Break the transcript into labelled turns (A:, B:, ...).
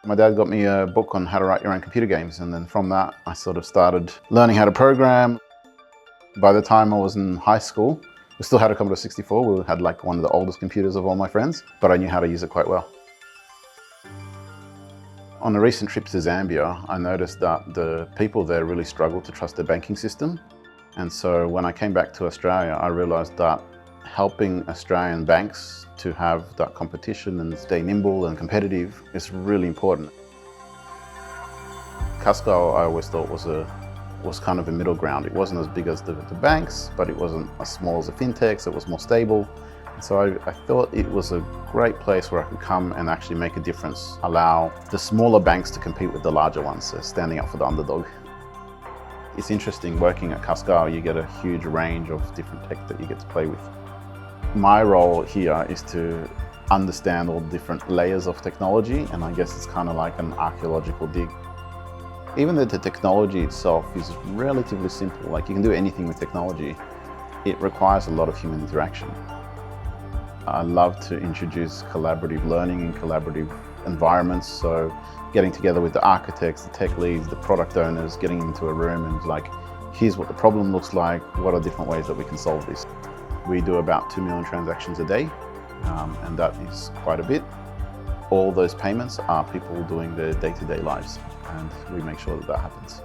A: My dad got me a book on how to write your own computer games, and then from that I sort of started learning how to program. By the time I was in high school, we still had a Commodore 64. We had like one of the oldest computers of all my friends, but I knew how to use it quite well. On a recent trip to Zambia, I noticed that the people there really struggle to trust their banking system. And so when I came back to Australia, I realized that helping Australian banks to have that competition and stay nimble and competitive is really important. Cuscal, I always thought was kind of a middle ground. It wasn't as big as the banks, but it wasn't as small as the fintechs. It was more stable. So I thought it was a great place where I could come and actually make a difference, allow the smaller banks to compete with the larger ones, so standing up for the underdog. It's interesting working at Cuscal. You get a huge range of different tech that you get to play with. My role here is to understand all the different layers of technology, and I guess it's kind of like an archaeological dig. Even though the technology itself is relatively simple, like you can do anything with technology, it requires a lot of human interaction. I love to introduce collaborative learning and collaborative environments, so getting together with the architects, the tech leads, the product owners, getting into a room and like, here's what the problem looks like, what are different ways that we can solve this. We do about 2 million transactions a day, and that is quite a bit. All those payments are people doing their day-to-day lives, and we make sure that that happens.